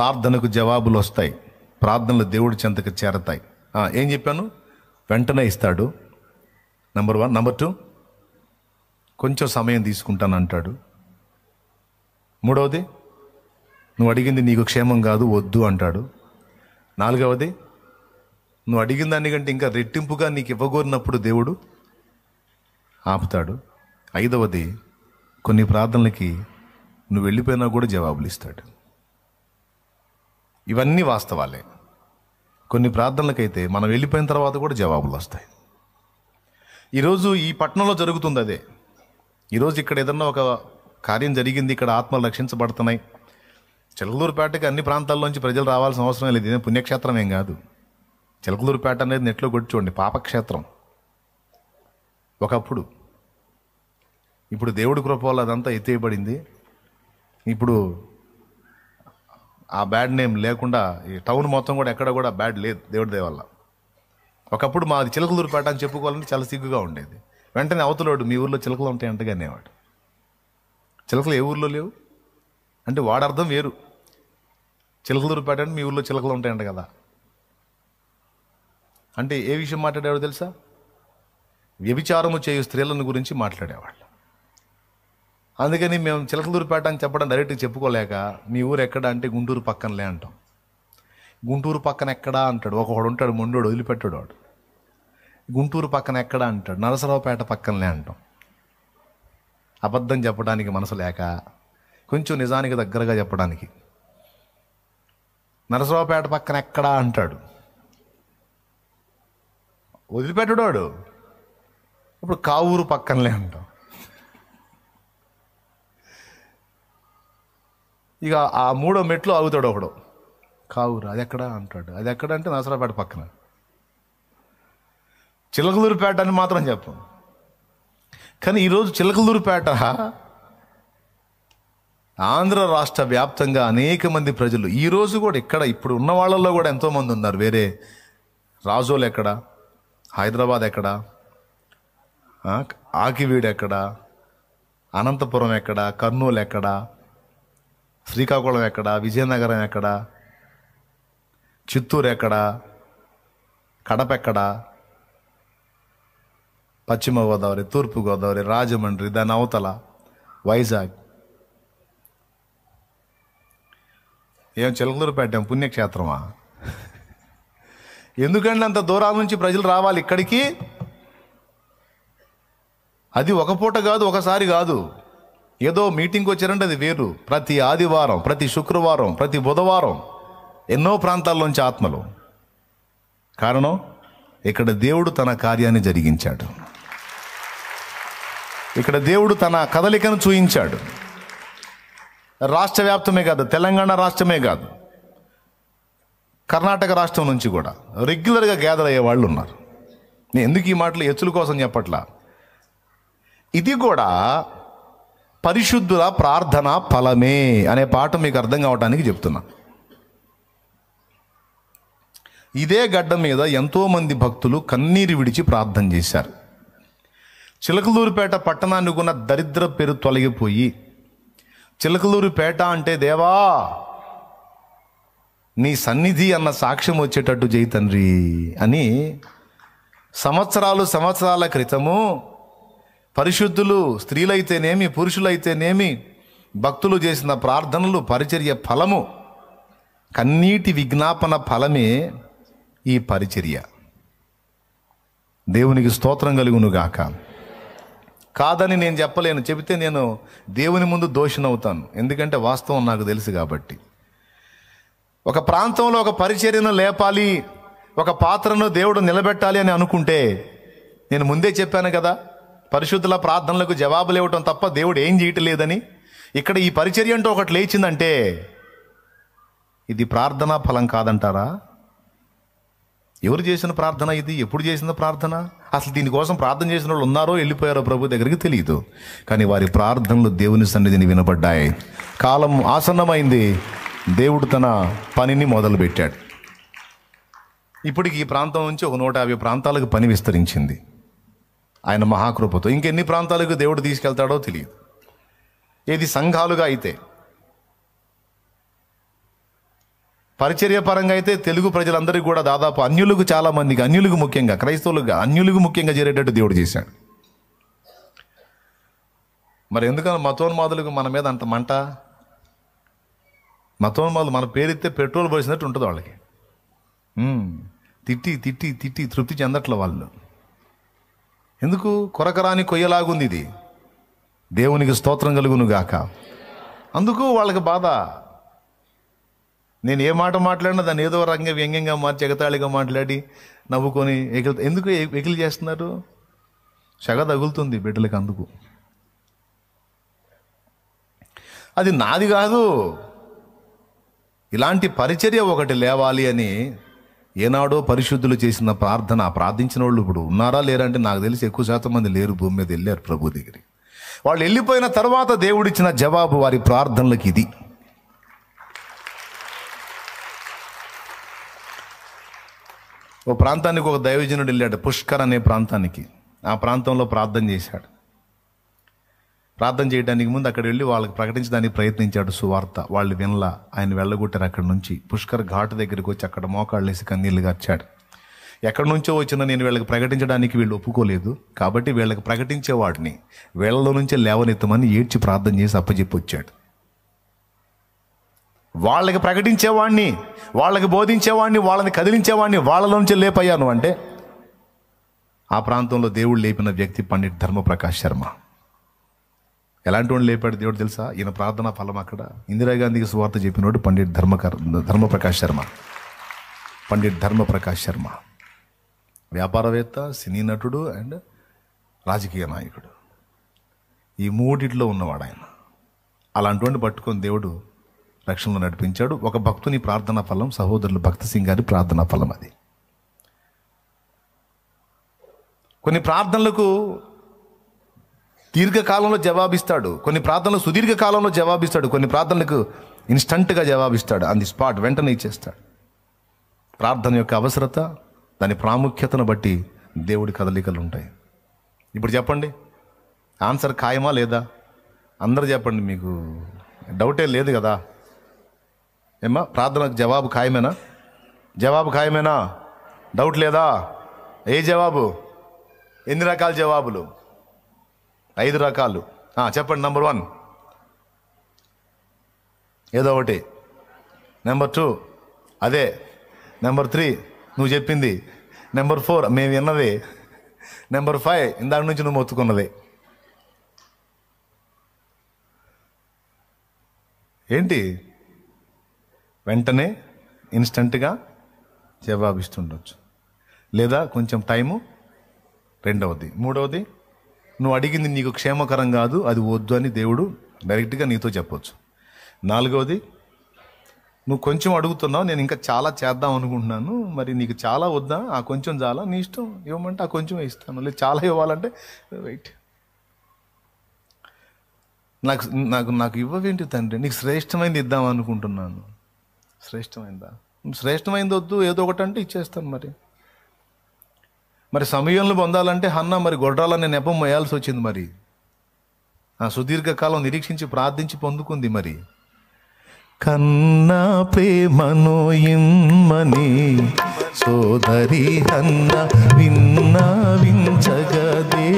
ప్రార్థనకు జవాబులు వస్తాయి, ప్రార్థనలు దేవుడి చెంతకు చేరతాయి. ఏం చెప్పాను? వెంటనే ఇస్తాడు, నెంబర్ 1. నెంబర్ 2, కొంచెం సమయం తీసుకుంటాను అంటాడు. 3వది, నువ్వు అడిగింది నీకు క్షేమం కాదు, వద్దు అంటాడు. 4వది, నువ్వు అడిగిన దానికంటే ఇంకా రెట్టింపుగా నీకు ఇవ్వగోరినప్పుడు దేవుడు ఆపుతాడు. 5వది, కొన్ని ప్రార్థనలకి నువ్వు వెళ్ళిపోయినా కూడా జవాబులు ఇస్తాడు. ఇవన్నీ వాస్తవాలే. కొన్ని ప్రార్థనలకైతే మనం వెళ్ళిపోయిన తర్వాత కూడా జవాబులు వస్తాయి. ఈరోజు ఈ పట్టణంలో జరుగుతుంది అదే. ఈరోజు ఇక్కడ ఏదన్నా ఒక కార్యం జరిగింది, ఇక్కడ ఆత్మలు రక్షించబడుతున్నాయి. చిలకలూరుపేటకి అన్ని ప్రాంతాల్లోంచి ప్రజలు రావాల్సిన అవసరం లేదు. ఇదే పుణ్యక్షేత్రం ఏం కాదు. చిలకలూరుపేట అనేది నెట్లో కొట్టి చూడండి, పాపక్షేత్రం ఒకప్పుడు. ఇప్పుడు దేవుడి కృప వల్ల అదంతా ఎత్తేయబడింది. ఇప్పుడు ఆ బ్యాడ్ నేమ్ లేకుండా ఈ టౌన్ మొత్తం కూడా ఎక్కడ కూడా బ్యాడ్ లేదు దేవుడి దయ వల్ల. ఒకప్పుడు మాది చిలకలూరుపేట అని చెప్పుకోవాలంటే చాలా సిగ్గుగా ఉండేది. వెంటనే అవతలోడు మీ ఊర్లో చిలకలు ఉంటాయి అంటగా అనేవాడు. చిలకలు ఏ ఊర్లో లేవు అంటే వాడు అర్థం వేరు. చిలకలూరుపేట అంటే మీ ఊర్లో చిలకలు ఉంటాయంట కదా. అంటే ఏ విషయం మాట్లాడేవాడు తెలుసా? వ్యభిచారము చేయు స్త్రీలను గురించి మాట్లాడేవాళ్ళు. అందుకని మేము చిలకలూరుపేట అని చెప్పడం డైరెక్ట్గా చెప్పుకోలేక మీ ఊరు ఎక్కడ అంటే గుంటూరు పక్కనలే అంటాం. గుంటూరు పక్కన ఎక్కడా అంటాడు. ఒకడు ఉంటాడు మొండోడు, వదిలిపెట్టాడు వాడు. గుంటూరు పక్కన ఎక్కడా అంటాడు. నరసరావుపేట పక్కనలే అంటాం. అబద్ధం చెప్పడానికి మనసు లేక, కొంచెం నిజానికి దగ్గరగా చెప్పడానికి నరసరావుపేట పక్కన ఎక్కడా అంటాడు. వదిలిపెట్టాడు వాడు. ఇప్పుడు కావూరు పక్కనలే అంటాం. ఇక ఆ 3వ మెట్లు ఆగుతాడు ఒకడు. కావురు అది ఎక్కడ అంటాడు. అది ఎక్కడ అంటే నరసరావుపేట పక్కన. చిలకలూరుపేట అని మాత్రం చెప్పం. కానీ ఈరోజు చిలకలూరుపేట ఆంధ్ర రాష్ట్ర వ్యాప్తంగా అనేక మంది ప్రజలు ఈరోజు కూడా ఇక్కడ ఇప్పుడు ఉన్న వాళ్ళల్లో కూడా ఎంతోమంది ఉన్నారు. వేరే రాజోలు ఎక్కడ, హైదరాబాద్ ఎక్కడ, ఆకివీడు ఎక్కడ, అనంతపురం ఎక్కడ, కర్నూలు ఎక్కడ, శ్రీకాకుళం ఎక్కడ, విజయనగరం ఎక్కడ, చిత్తూరు ఎక్కడ, కడప ఎక్కడ, పశ్చిమ గోదావరి, తూర్పు గోదావరి, రాజమండ్రి, దాని అవతల వైజాగ్. ఏం చిలకలూరుపేట ఏం పుణ్యక్షేత్రమా? ఎందుకంటే అంత దూరాల నుంచి ప్రజలు రావాలి ఇక్కడికి. అది ఒక పూట కాదు, ఒకసారి కాదు. ఏదో మీటింగ్కి వచ్చారంటే అది వేరు. ప్రతి ఆదివారం, ప్రతి శుక్రవారం, ప్రతి బుధవారం ఎన్నో ప్రాంతాల్లోంచి ఆత్మలు. కారణం, ఇక్కడ దేవుడు తన కార్యాన్ని జరిగించాడు. ఇక్కడ దేవుడు తన కదలికను చూయించాడు. రాష్ట్ర వ్యాప్తమే కాదు, తెలంగాణ రాష్ట్రమే కాదు, కర్ణాటక రాష్ట్రం నుంచి కూడా రెగ్యులర్గా గ్యాదర్ అయ్యే వాళ్ళు ఉన్నారు. నేను ఎందుకు ఈ మాటలు ఎచ్చుల కోసం చెప్పట్లా. ఇది కూడా పరిశుద్ధుల ప్రార్థన ఫలమే అనే పాట మీకు అర్థం కావడానికి చెప్తున్నా. ఇదే గడ్డ మీద ఎంతోమంది భక్తులు కన్నీరు విడిచి ప్రార్థన చేశారు. చిలకలూరుపేట పట్టణానికి ఉన్న దరిద్ర పేరు తొలగిపోయి, చిలకలూరుపేట అంటే దేవా నీ సన్నిధి అన్న సాక్ష్యం వచ్చేటట్టు చేయి తండ్రి అని సంవత్సరాల క్రితము పరిశుద్ధులు, స్త్రీలైతేనేమి పురుషులైతేనేమి, భక్తులు చేసిన ప్రార్థనలు, పరిచర్య ఫలము, కన్నీటి విజ్ఞాపన ఫలమే ఈ పరిచర్య. దేవునికి స్తోత్రం కలుగునుగాక. కాదని నేను చెప్పలేను. చెబితే నేను దేవుని ముందు దోషినవుతాను. ఎందుకంటే వాస్తవం నాకు తెలుసు కాబట్టి. ఒక ప్రాంతంలో ఒక పరిచర్యను లేపాలి, ఒక పాత్రను దేవుడు నిలబెట్టాలి అని అనుకుంటే, నేను ముందే చెప్పాను కదా, పరిశుద్ధుల ప్రార్థనలకు జవాబులు ఇవ్వటం తప్ప దేవుడు ఏం చేయటం లేదని. ఇక్కడ ఈ పరిచర్య అంటూ ఒకటి లేచిందంటే ఇది ప్రార్థనా ఫలం కాదంటారా? ఎవరు చేసిన ప్రార్థన ఇది? ఎప్పుడు చేసిన ప్రార్థన? అసలు దీనికోసం ప్రార్థన చేసిన వాళ్ళు ఉన్నారో వెళ్ళిపోయారో ప్రభు దగ్గరికి తెలియదు. కానీ వారి ప్రార్థనలు దేవుని సన్నిధిని వినబడ్డాయి. కాలం ఆసన్నమైంది. దేవుడు తన పనిని మొదలుపెట్టాడు. ఇప్పటికి ఈ ప్రాంతం నుంచి ఒక 150 ప్రాంతాలకు పని విస్తరించింది ఆయన మహాకృపతో. ఇంకెన్ని ప్రాంతాలకు దేవుడు తీసుకెళ్తాడో తెలియదు. ఏది సంఘాలుగా అయితే పరిచర్య పరంగా అయితే తెలుగు ప్రజలందరికీ కూడా దాదాపు అన్యులకు, చాలామందికి అన్యులకు ముఖ్యంగా, క్రైస్తవులుగా అన్యులకు ముఖ్యంగా చేరేటట్టు దేవుడు చేశాడు. మరి ఎందుకని మతోన్మాదులకు మన మీద అంత మంట? మతోన్మాదులు మన పేరెత్తే పెట్రోల్ పోసినట్టు ఉంటుంది వాళ్ళకి. తిట్టి తిట్టి తిట్టి తృప్తి చెందట్ల వాళ్ళు. ఎందుకు? కొరకరాని కొయ్యలాగుంది ఇది. దేవునికి స్తోత్రం కలుగును గాక. అందుకు వాళ్ళకి బాధ. నేను ఏ మాట మాట్లాడినా దాన్ని ఏదో రంగ వ్యంగ్యంగా మార్చి ఎగతాళిగా మాట్లాడి నవ్వుకొని ఎందుకు ఎగిలి చేస్తున్నారు? సెగ తగులుతుంది బిడ్డలకి. అందుకు అది నాది కాదు. ఇలాంటి పరిచర్య ఒకటి లేవాలి అని ఏనాడో పరిశుద్ధులు చేసిన ప్రార్థన, ప్రార్థించిన వాళ్ళు ఇప్పుడు ఉన్నారా లేరా అంటే నాకు తెలిసి ఎక్కువ శాతం మంది లేరు. భూమి మీద వెళ్ళారు ప్రభు దగ్గరికి. వాళ్ళు వెళ్ళిపోయిన తర్వాత దేవుడిచ్చిన జవాబు వారి ప్రార్థనలకు ఇది. ఓ ప్రాంతానికి ఒక దైవజనుడు వెళ్ళాడు, పుష్కర్ అనే ప్రాంతానికి. ఆ ప్రాంతంలో ప్రార్థన చేశాడు. ప్రార్థన చేయడానికి ముందు అక్కడ వెళ్ళి వాళ్ళకి ప్రకటించడానికి ప్రయత్నించాడు సువార్త. వాళ్ళు వినలా. ఆయన వెళ్ళగొట్టారు అక్కడి నుంచి. పుష్కర్ ఘాట్ దగ్గరికి వచ్చి అక్కడ మోకాళ్ళు వేసి కన్నీళ్ళు గార్చాడు. ఎక్కడి నుంచో వచ్చిన నేను వీళ్ళకి ప్రకటించడానికి వీళ్ళు ఒప్పుకోలేదు, కాబట్టి వీళ్ళకి ప్రకటించేవాడిని వీళ్ళలో నుంచే లేవనెత్తమని ఏడ్చి ప్రార్థన చేసి అప్పచెప్పి వచ్చాడు. వాళ్ళకి ప్రకటించేవాడిని, వాళ్ళకి బోధించేవాడిని, వాళ్ళని కదిలించేవాడిని వాళ్ళలో నుంచి లేపయ్యాను అంటే ఆ ప్రాంతంలో దేవుడు లేపిన వ్యక్తి పండిట్ ధర్మప్రకాష్ శర్మ. ఎలాంటి వాడిని లేపాడు దేవుడు తెలుసా? ఈయన ప్రార్థనా ఫలం అక్కడ ఇందిరాగాంధీకి సువార్త చెప్పినోడు పండిట్ ధర్మప్రకాష్ శర్మ. పండిట్ ధర్మప్రకాష్ శర్మ వ్యాపారవేత్త, సినీ నటుడు అండ్ రాజకీయ నాయకుడు. ఈ మూడిట్లో ఉన్నవాడు ఆయన. అలాంటి వాడిని పట్టుకొని దేవుడు రక్షణలో నడిపించాడు. ఒక భక్తుని ప్రార్థనా ఫలం, సహోదరులు భక్త సింగ్ గారి ప్రార్థనా ఫలం అది. కొన్ని ప్రార్థనలకు దీర్ఘకాలంలో జవాబిస్తాడు, కొన్ని ప్రార్థనలకు సుదీర్ఘ కాలంలో జవాబిస్తాడు, కొన్ని ప్రార్థనలకు ఇన్స్టంట్గా జవాబిస్తాడు, ఆన్ ది స్పాట్ వెంటనే ఇచ్చేస్తాడు. ప్రార్థన యొక్క అవసరత, దాని ప్రాముఖ్యతను బట్టి దేవుడి కదలికలు ఉంటాయి. ఇప్పుడు చెప్పండి, ఆన్సర్ ఖాయమా లేదా? అందరూ చెప్పండి, మీకు డౌటే లేదు కదా? ఏమ్మా, ప్రార్థనకు జవాబు ఖాయమేనా? జవాబు ఖాయమేనా? డౌట్ లేదా? ఏ జవాబు? ఎన్ని రకాల జవాబులు? 5 రకాలు. చెప్పండి. నెంబర్ 1 ఏదో ఒకటి. నెంబర్ 2 అదే. నెంబర్ 3 నువ్వు చెప్పింది. నెంబర్ 4 మేము విన్నది. నెంబర్ 5 ఇందాక నుంచి నువ్వు మొత్తుకున్నది. ఏంటి? వెంటనే ఇన్స్టంట్గా జవాబిస్తుండొచ్చు, లేదా కొంచెం టైము. రెండవది. మూడవది, నువ్వు అడిగింది నీకు క్షేమకరం కాదు, అది వద్దు అని దేవుడు డైరెక్ట్గా నీతో చెప్పొచ్చు. నాలుగవది, నువ్వు కొంచెం అడుగుతున్నావు, నేను ఇంకా చాలా చేద్దాం అనుకుంటున్నాను, మరి నీకు చాలా వద్దా? ఆ కొంచెం చాలా, నీ ఇష్టం, ఇవ్వమంటే ఆ కొంచెం ఇస్తాను, లేదు చాలా ఇవ్వాలంటే వెయిట్. నాకు నాకు నాకు ఇవ్వవేంటి తండ్రి, నీకు శ్రేష్టమైంది ఇద్దాం అనుకుంటున్నాను. శ్రేష్టమైందా? శ్రేష్టమైంది వద్దు, ఏదో ఒకటి అంటే ఇచ్చేస్తాను. మరి సమయంలో పొందాలంటే హన్నా మరి గొడ్రాలనే నెపం మోయాల్సి వచ్చింది. మరి ఆ సుదీర్ఘకాలం నిరీక్షించి ప్రార్థించి పొందుకుంది. మరి కన్నా ప్రేమను ఇమ్మని సోదరి హన్న విన్నా వించగదే